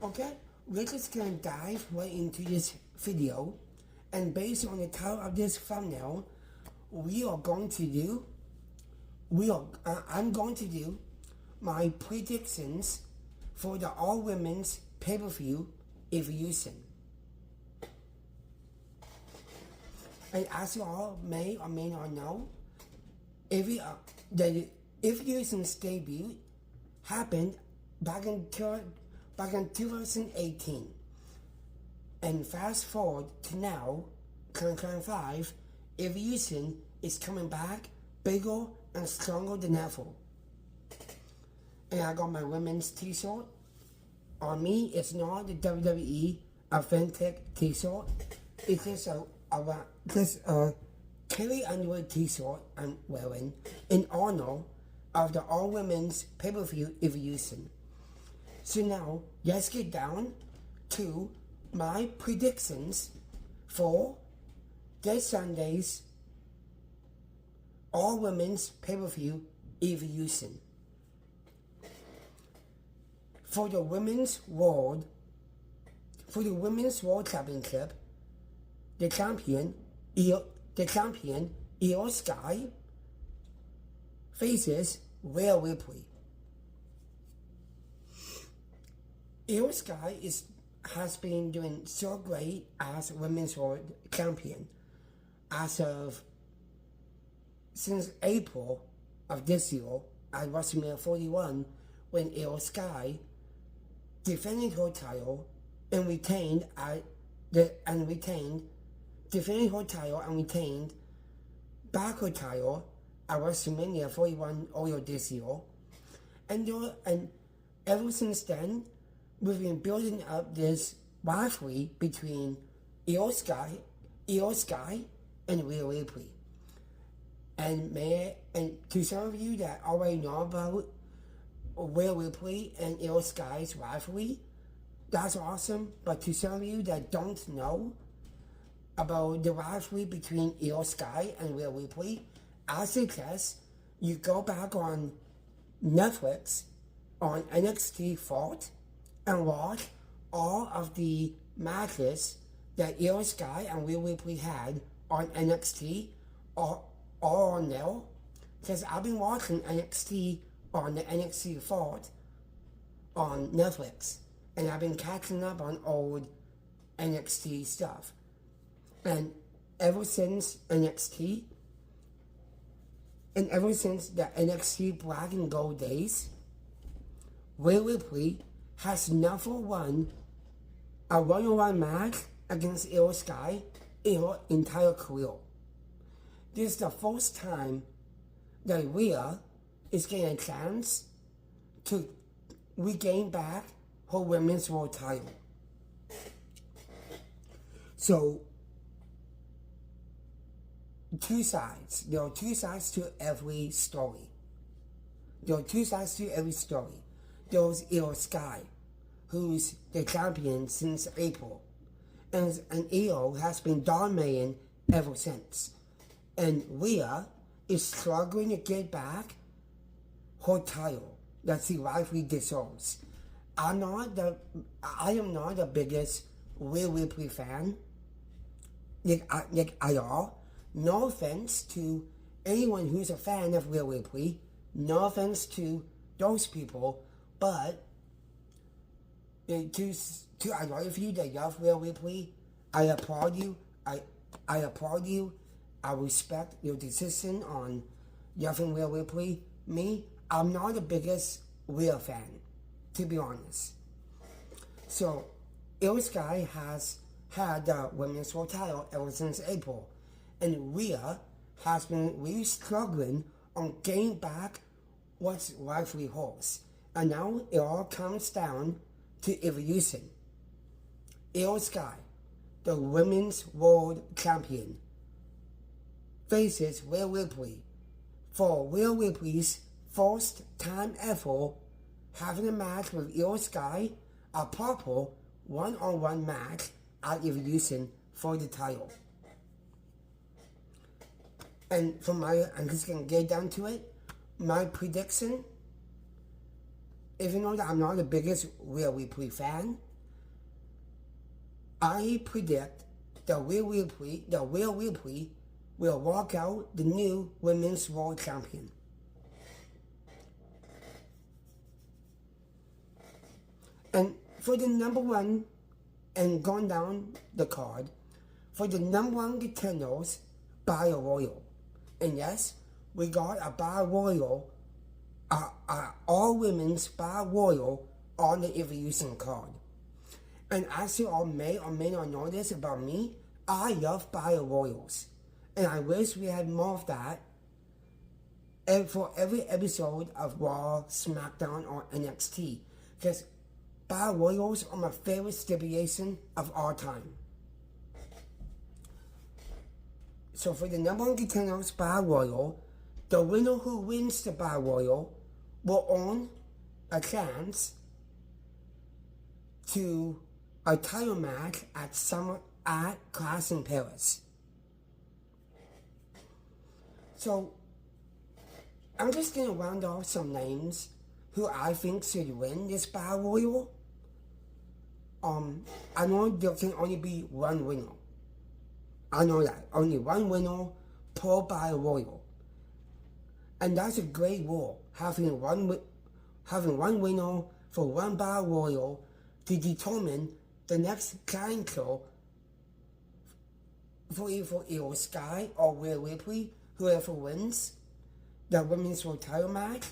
Okay, we're just gonna dive right into this video, and based on the title of this thumbnail, I'm going to do my predictions for the all women's pay per view Evoultion. And as you all may or may not know, the Evoultion's debut happened back in 2018, and fast forward to now, 2025, Evoultion is coming back bigger and stronger than ever. And I got my women's t-shirt. On me, it's not the WWE authentic t-shirt. It's just a carry underwear t-shirt I'm wearing in honor of the all women's pay-per-view Evoultion. So now, let's get down to my predictions for this Sunday's all women's pay-per-view Evoultion. For the Women's World Championship, the champion Io Sky faces Rhea Ripley. Io Sky has been doing so great as Women's World Champion since April of this year at WrestleMania 41, when Io Sky defended her title and retained back her title at WrestleMania 41 earlier this year. And ever since then, we've been building up this rivalry between Io Sky and Rhea Ripley. And to some of you that already know about Rhea Ripley and Io Sky's rivalry, that's awesome. But to some of you that don't know about the rivalry between Io Sky and Rhea Ripley, I suggest you go back on Netflix on NXT Fault and watch all of the matches that Io Sky and Rhea Ripley had on NXT all on there. Because I've been watching NXT on the NXT Fault on Netflix, and I've been catching up on old NXT stuff. And ever since the NXT Black and Gold days, Rhea Ripley has never won a one-on-one match against Io Sky in her entire career. This is the first time that Rhea is getting a chance to regain back her Women's World title. So, two sides. There are two sides to every story. There's Io Sky, who's the champion since April, and Io has been dominating ever since. And Rhea is struggling to get back her title that she rightfully deserves. I am not the biggest Rhea Ripley fan, at all. No offense to anyone who's a fan of Rhea Ripley. No offense to those people, but to a lot of you that love Rhea Ripley, I applaud you. I applaud you. I respect your decision on loving Rhea Ripley. Me, I'm not the biggest Rhea fan, to be honest. So, Io Sky has had the Women's World title ever since April, and Rhea has been really struggling on getting back what's rightfully hers. And now it all comes down to Evoultion. Io Sky, the Women's World Champion, faces Rhea Ripley for Rhea Ripley's first time ever having a match with Io Sky, a proper one-on-one match at Evoultion for the title. And I'm just gonna get down to it. My prediction, even though I'm not the biggest Rhea Ripley fan, I predict that Rhea Ripley will walk out the new Women's World Champion. And for the number one, and going down the card, for the number one contenders, Battle Royal. And yes, we got a Battle Royal, all women's Battle Royal on the Evoultion card. And as you all may or may not know this about me, I love Battle Royals. And I wish we had more of that for every episode of Raw, SmackDown, or NXT. Because Battle Royals are my favorite stipulation of all time. So for the number one contenders Battle Royal, the winner who wins the Battle Royal will earn a chance to a title match at Clash in Paris. So I'm just gonna round off some names who I think should win this Battle Royal. I know there can only be one winner. I know that. Only one winner per Battle Royal. And that's a great rule, having one winner for one Battle Royal to determine the next challenger for either Sky or Rhea Ripley, whoever wins the Women's World Title Match.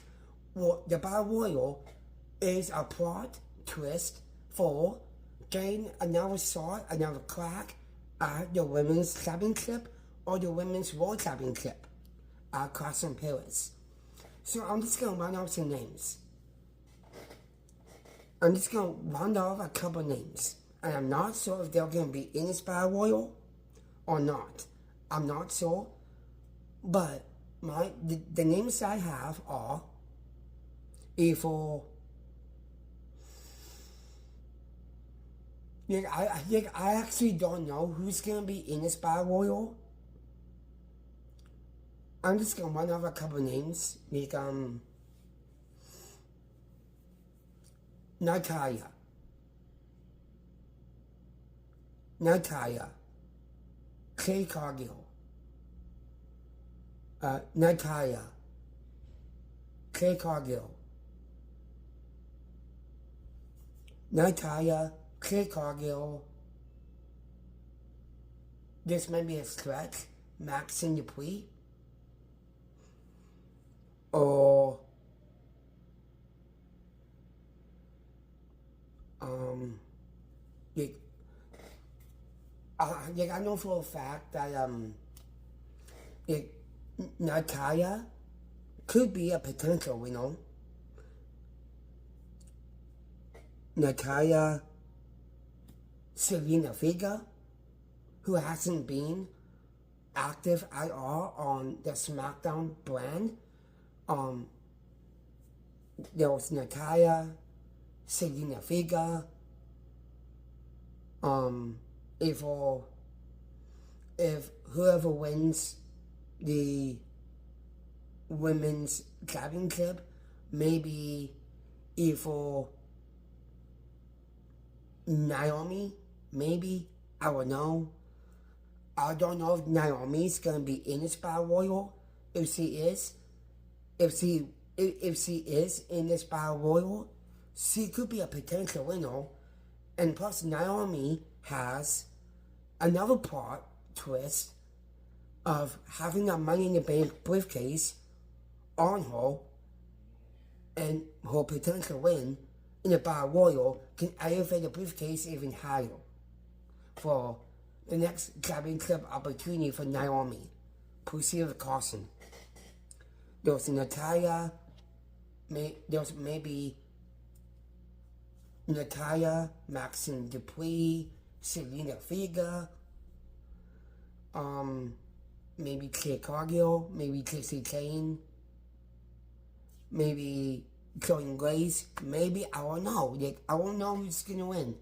Well, the Battle Royal is a plot twist for getting another shot, another crack at the Women's Championship or the Women's World Championship at Clash in Paris. So I'm just going to run off some names. I'm just going to round off a couple names. And I'm not sure if they're going to be in this Battle Royal or not. I'm not sure. But the names I have are I actually don't know who's going to be in this Battle Royal. I'm just going to run off a couple names. Natalya, Clay Cargill, Natalya, Clay Cargill, Natalya, Clay Cargill. This might be a stretch. Maxine Dupree, or I know for a fact that Natalya could be a potential winner. Natalya, Serena Vega, who hasn't been active at all on the SmackDown brand. There was Natalya, Serena Vega. If whoever wins the women's championship, maybe either Naomi, maybe, I don't know. I don't know if Naomi's gonna be in this Battle Royal. If she is in this Battle Royal, she could be a potential winner. And plus, Naomi has another plot twist of having a Money in the Bank briefcase on her, and her potential win in the Battle Royal can elevate the briefcase even higher for the next championship opportunity for Naomi. Proceed with caution. There's Natalya, there's maybe Natalya, Maxine Dupree, Serena Vega, maybe Clay Cargill, maybe Casey Kane, maybe Jordan Grace, maybe, I don't know. I don't know who's going to win.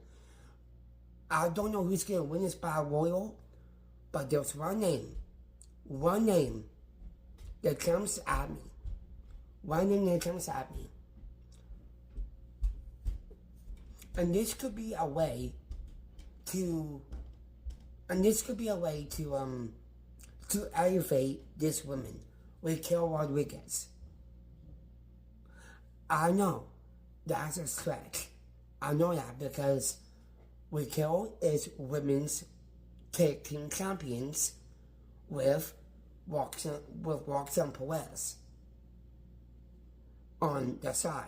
I don't know who's going to win this Battle Royal, but there's one name that comes at me. One name that comes at me. And this could be a way to, and this could be a way to elevate this woman with Raquel Rodriguez. I know that's a stretch. I know that because Raquel is women's tag team champions with Roxanne Perez on the side.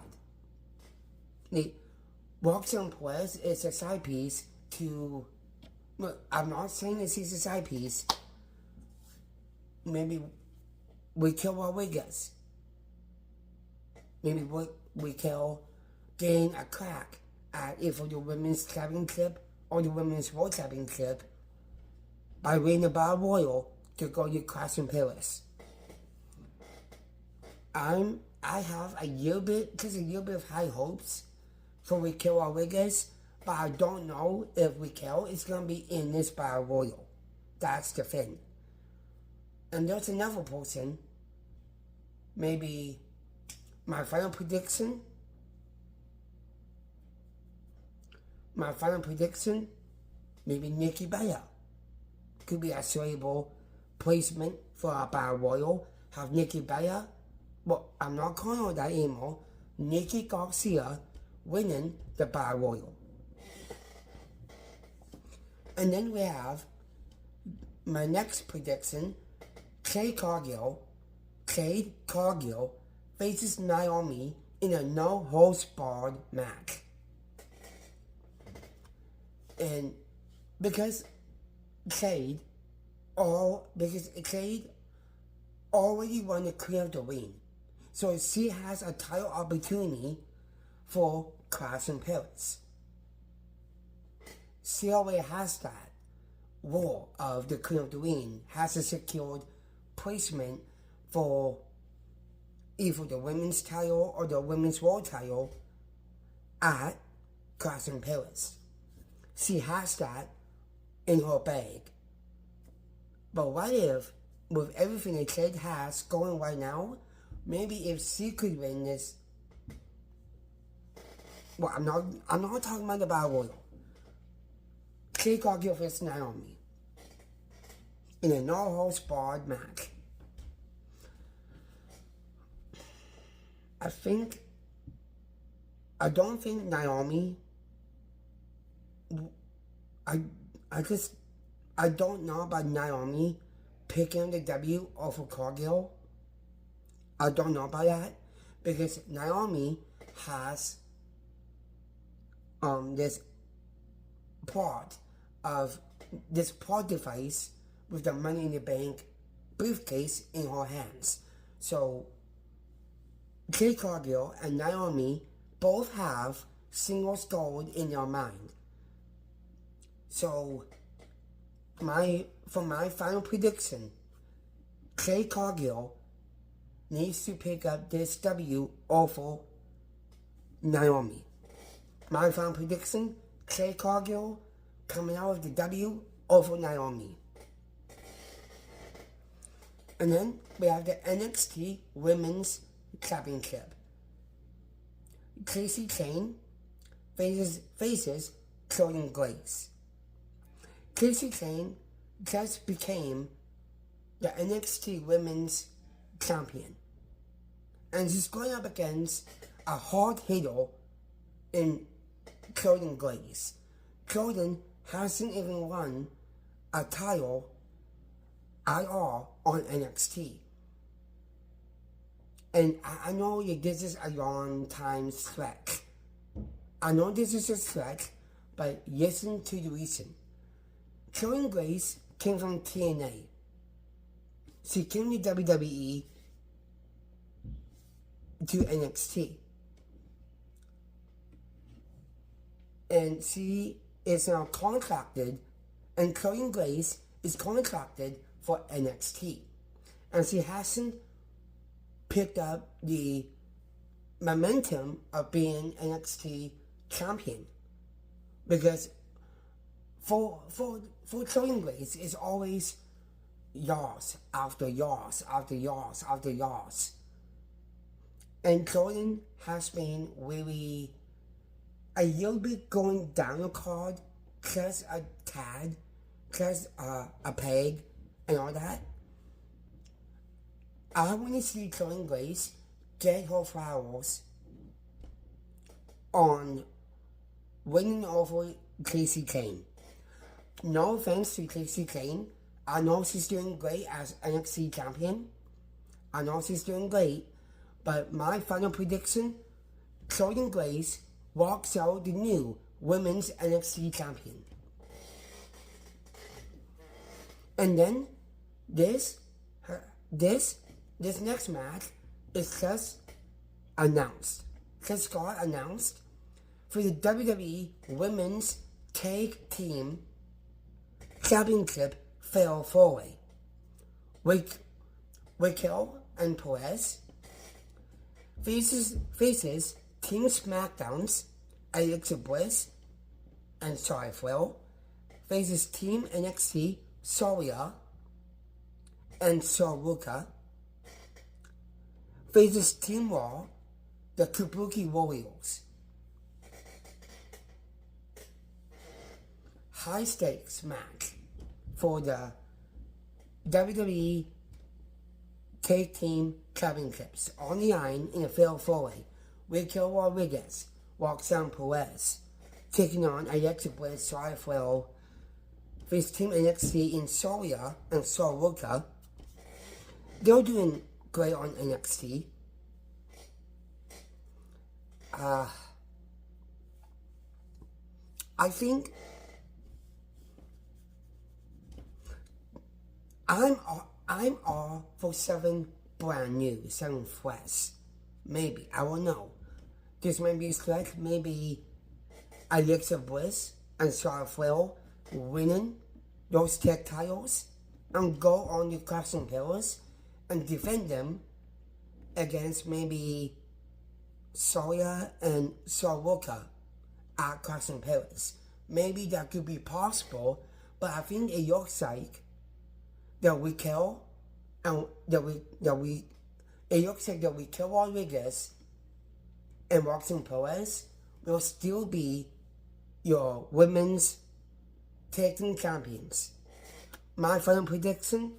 Roxanne Perez is a side piece to, look, I'm not saying this is a side piece. Maybe Raquel Rodriguez. Maybe Raquel gain a crack at either the Women's Championship or the Women's World Championship by winning the Battle Royal to go to Clash in Paris. I have a little bit of high hopes for Raquel Rodriguez, but I don't know if Raquel is going to be in this Battle Royal. That's the thing. And there's another person, maybe my final prediction, maybe Nikki Bella. Could be a suitable placement for a Battle Royal. Have Nikki Bella, well, I'm not calling her that anymore, Nikki Garcia winning the Battle Royal. And then we have my next prediction, Jade Cargill faces Naomi in a no-holds-barred match. And because Jade already won the Queen of the Ring, so she has a title opportunity for Clash in Paris. She already has that role of the Queen of the Ring, has a secured placement for either the women's title or the women's world title at Clash in Paris. She has that in her bag. But what if, with everything that Jade has going right now, maybe if she could win this, well, I'm not talking about the Battle Royal. Jade Cargill versus Naomi in a no-holds-barred match. I don't think Naomi, I don't know about Naomi picking the W over Cargill. I don't know about that because Naomi has this part device with the Money in the Bank briefcase in her hands. So Jade Cargill and Naomi both have singles gold in their mind. So for my final prediction, Jade Cargill needs to pick up this W over Naomi. My final prediction, Jade Cargill coming out of the W over Naomi. And then we have the NXT Women's Championship. Casey Kane faces Jordan Grace. Casey Kane just became the NXT Women's Champion. And she's going up against a hard hitter in Jordan Grace. Jordan hasn't even won a title at all on NXT. And I know this is a long time stretch. I know this is a stretch, but listen to the reason. Jordan Grace came from TNA. She came to WWE to NXT. And she is now contracted, and Jordan Grace is contracted for NXT. And she hasn't picked up the momentum of being NXT champion. Because for Jordan Grace, it's always yards after yards after yards after yards. And Jordan has been really a little bit going down the card plus a tag, plus a peg, and all that. I want to see Chloe Grace get her flowers on winning over Casey Kane. No offense to Casey Kane. I know she's doing great as NXT champion. I know she's doing great. But my final prediction, Chloe Grace walks out the new women's NXT champion. And then this next match is just announced. Just got announced for the WWE Women's Tag Team Championship Fatal 4-Way. Raquel and Perez faces Team SmackDown's Alexa Bliss and Charlotte Flair faces Team NXT Soria and Sikoa faces Team Raw, the Kabuki Warriors. High stakes match for the WWE Tag Team Championships on the line in a fatal 4-way. Raquel Rodriguez, Roxanne Perez taking on Alexa Bliss, Charlotte Flair, face Team NXT in Soria and Sikoa. They're doing great on NXT. I think I'm all for 7 brand new, 7 fresh. Maybe, I don't know. This might be a stretch. Maybe Alexa Bliss and Charlotte Flair winning those tag titles and go on the Crossing Pillars and defend them against maybe Soria and Sikoa at Crossing Pillars. Maybe that could be possible, but I think it looks like that we kill and it looks like that we kill Rodriguez and Roxanne Perez will still be your women's tag team champions. My final prediction,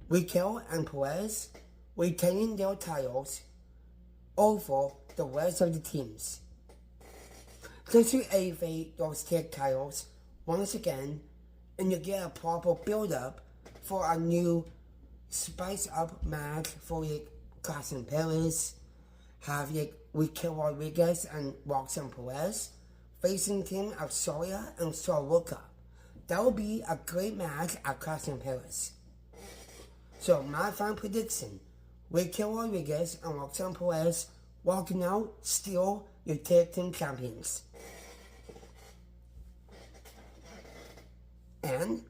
Raquel and Perez retaining their titles over the rest of the teams. Since you elevate those tag titles once again and you get a proper build-up for a new spice-up match for your Crossing Pillars, have your Raquel Rodriguez and Roxanne Perez facing team of Soria and Sikoa. That will be a great match at Crossing Pillars. So my final prediction, Raquel Rodriguez and Roxanne Perez walking out still your tag team champions. And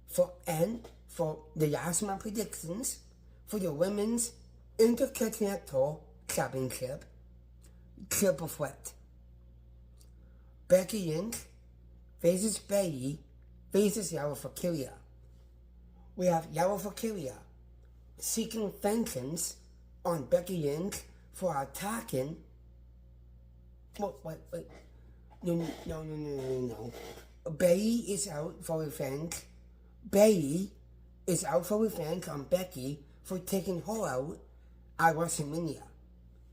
for the last month predictions for the women's Intercontinental Championship Triple Threat. Becky Lynch faces Bayley faces Yellow Valkyria. We have Yellow Valkyria seeking vengeance on Becky Lynch for attacking. Wait. No. Bayley is out for revenge. Bayley is out for revenge on Becky for taking her out at WrestleMania.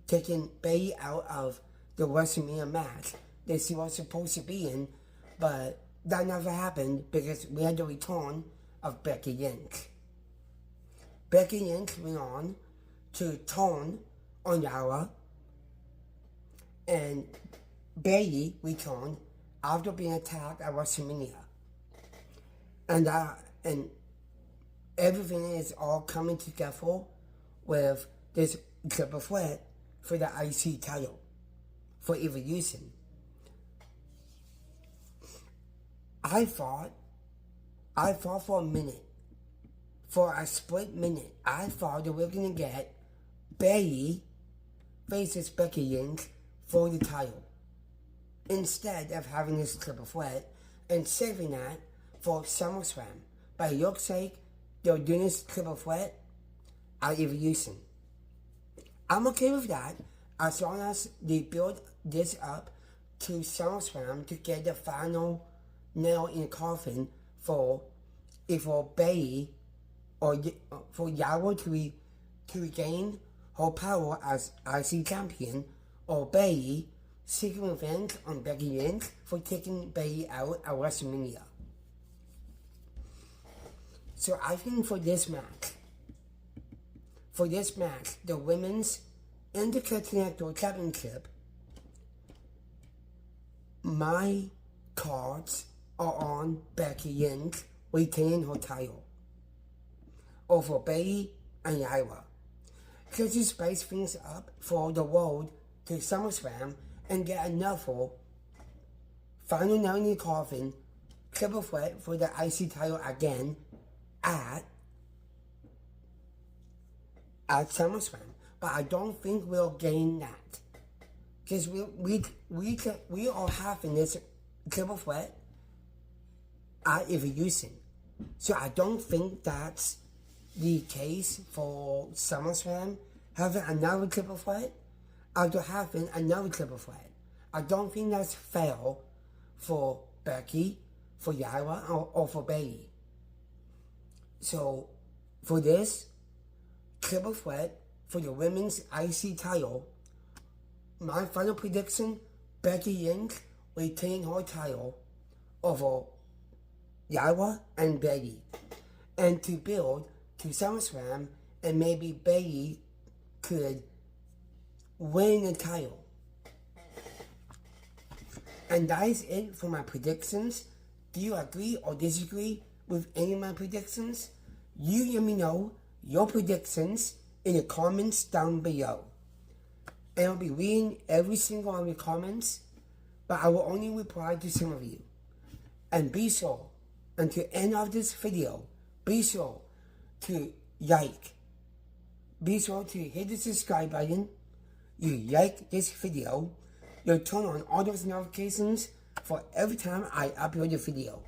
Taking Bayley out of the WrestleMania match that she was supposed to be in, but that never happened because we had the return of Becky Lynch. Becky Lynch went on to turn on Yara, and Bayley returned after being attacked at WrestleMania. And everything is all coming together with this triple threat for the IC title for Evoultion. I thought for a minute, for a split minute, I thought that we were going to get Bayley faces Becky Lynch for the title, instead of having this triple threat and saving that for SummerSlam. But it looks like they're doing this triple threat at Evoultion. I'm okay with that as long as they build this up to SummerSlam to get the final nail in the coffin for Bayley or for Yara to regain her power as IC champion, or Bayley seeking revenge on Becky Lynch for taking Bayley out at WrestleMania. So I think for this match, the Women's Intercontinental Championship, my cards are on Becky Lynch retaining her title over Bayley and Yara, because to spice things up for the road to SummerSlam and get another final nail in the coffin triple threat for the IC title again at SummerSlam. But I don't think we'll gain that, because we are having this triple threat at Evoultion. So I don't think that's the case for SummerSlam, having another triple threat after having another triple threat. I don't think that's fair for Becky, for Yara, or for Bayley. So for this triple threat for the Women's IC title, my final prediction, Becky Lynch retaining her title over Yara and Bayley, and to build to SummerSlam, and maybe Bayley could win the title. And that is it for my predictions. Do you agree or disagree with any of my predictions? You let me know your predictions in the comments down below. And I'll be reading every single one of your comments, but I will only reply to some of you. And be sure, until the end of this video, be sure to like. Be sure to hit the subscribe button. You like this video, you'll turn on all those notifications for every time I upload a video.